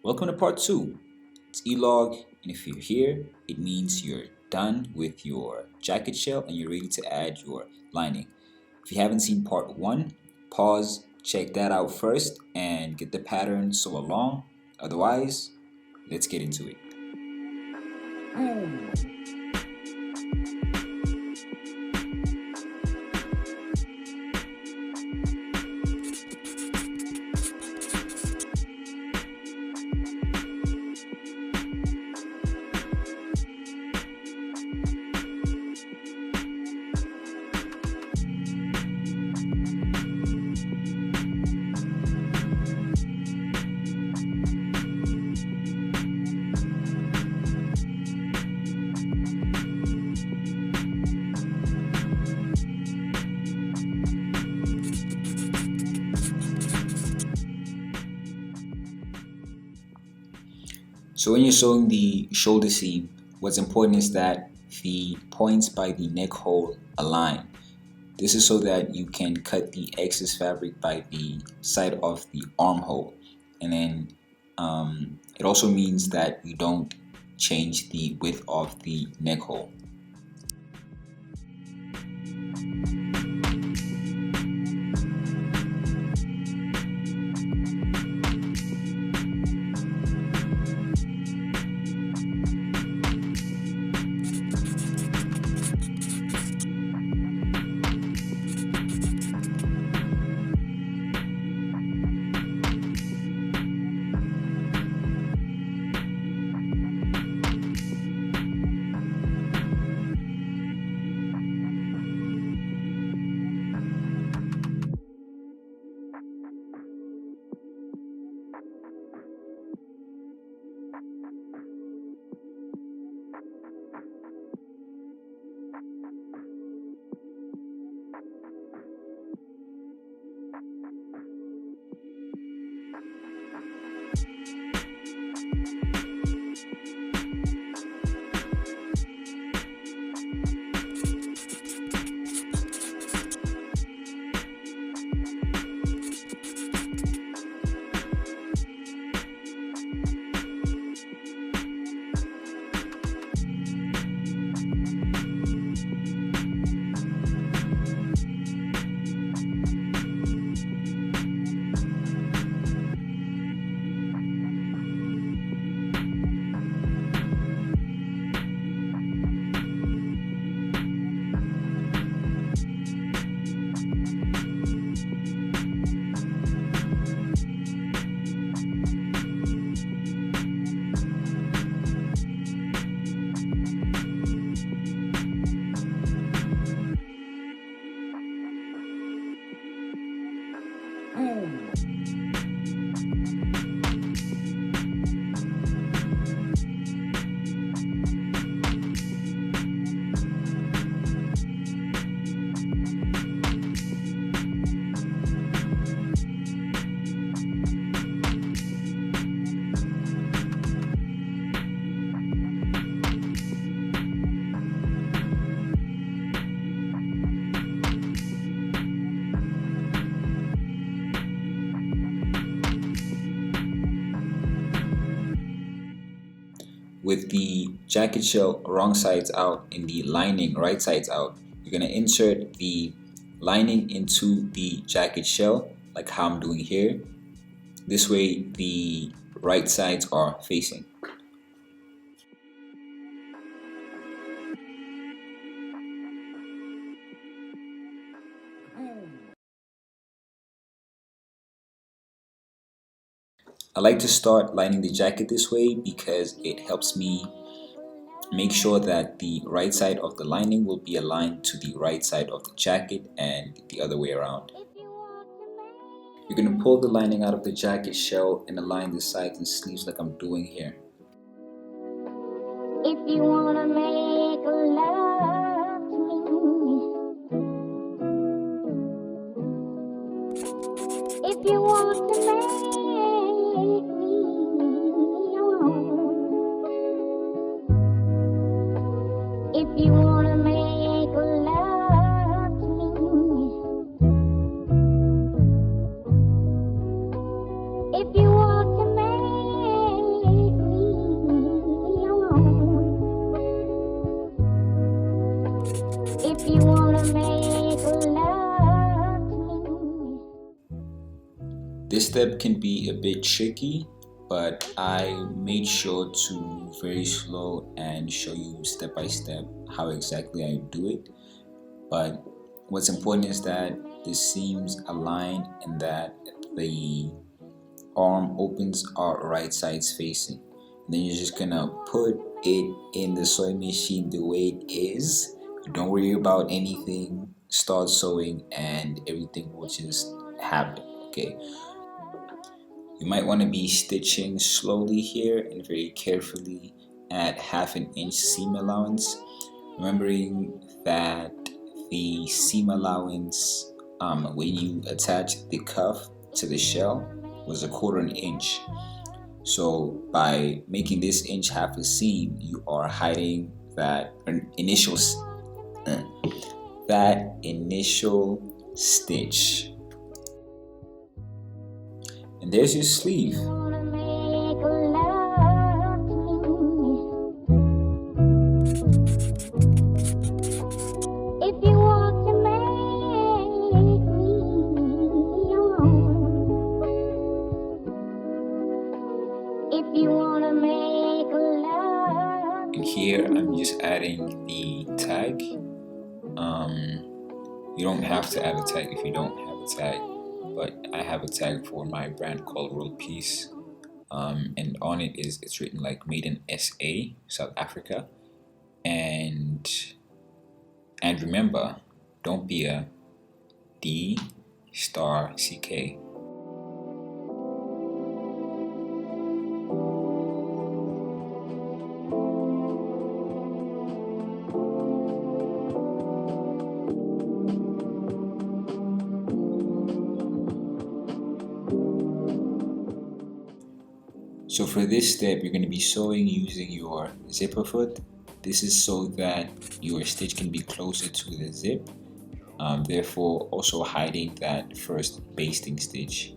Welcome to part two. It's Elog, and if you're here, it means you're done with your jacket shell and you're ready to add your lining. If you haven't seen part one, pause, check that out first, and get the pattern so along. Otherwise, let's get into it. So when you're sewing the shoulder seam, what's important is that the points by the neck hole align. This is so that you can cut the excess fabric by the side of the armhole. And then it also means that you don't change the width of the neck hole. With the jacket shell wrong sides out and the lining right sides out, you're going to insert the lining into the jacket shell like how I'm doing here. This way the right sides are facing. I like to start lining the jacket this way because it helps me make sure that the right side of the lining will be aligned to the right side of the jacket and the other way around. You're going to pull the lining out of the jacket shell and align the sides and sleeves like I'm doing here. If you wanna make love to me, if you want to make me alone, if you wanna make love to me, if you want to make If you wanna make love to me. This step can be a bit tricky, but I made sure to move very slow and show you step by step how exactly I do it. But what's important is that the seams align and that the arm opens are right sides facing. And then you're just gonna put it in the sewing machine the way it is. Don't worry about anything. Start sewing and everything will just happen. Okay. You might want to be stitching slowly here and very carefully at 1/2 inch seam allowance, remembering that the seam allowance when you attach the cuff to the shell was 1/4 inch. So by making this inch half a seam, you are hiding that uh, that initial stitch. And there's your sleeve. Wanna make love to me. If you want to make me your own. If you wanna make love. And here I'm just adding the tag. You don't have to add a tag if you don't have a tag, but I have a tag for my brand called World Peace. And on it is it's written like made in SA, South Africa. And remember, don't be a D*CK. So for this step, you're going to be sewing using your zipper foot. This is so that your stitch can be closer to the zip, therefore also hiding that first basting stitch.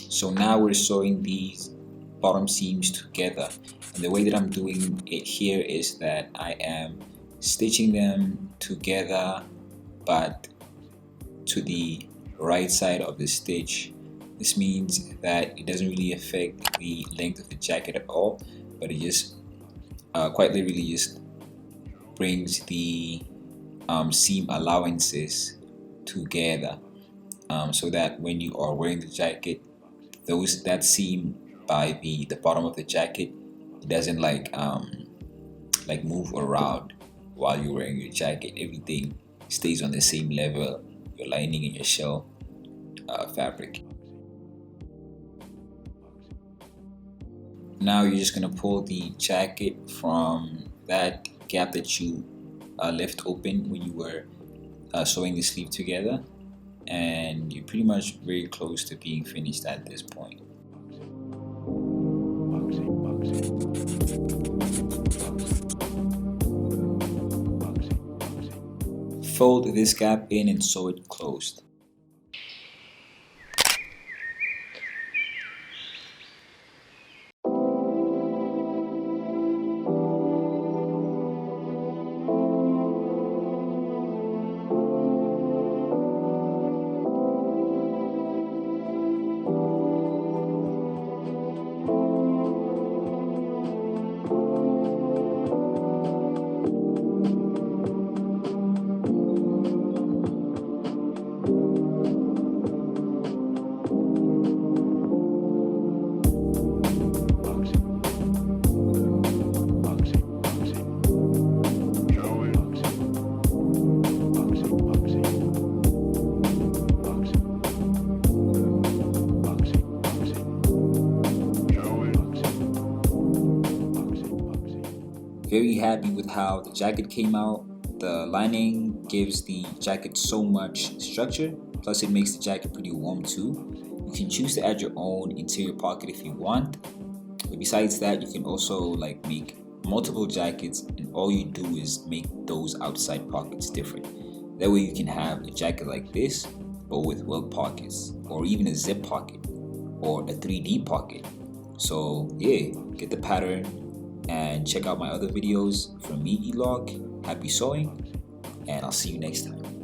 So now we're sewing these bottom seams together, and the way that I'm doing it here is that I am stitching them together but to the right side of the stitch. This means that it doesn't really affect the length of the jacket at all, but it just quite literally just brings the seam allowances together, so that when you are wearing the jacket, that seam by the bottom of the jacket doesn't like move around while you're wearing your jacket. Everything stays on the same level, your lining and your shell fabric. Now you're just gonna pull the jacket from that gap that you left open when you were sewing the sleeve together, and you're pretty much very close to being finished at this point. Fold this gap in and sew it closed. Very happy with how the jacket came out. The lining gives the jacket so much structure, plus it makes the jacket pretty warm too. You can choose to add your own interior pocket if you want. But besides that, you can also like make multiple jackets, and all you do is make those outside pockets different. That way you can have a jacket like this, but with weld pockets, or even a zip pocket, or a 3D pocket. So yeah, get the pattern and check out my other videos from me, Elog. Happy sewing, and I'll see you next time.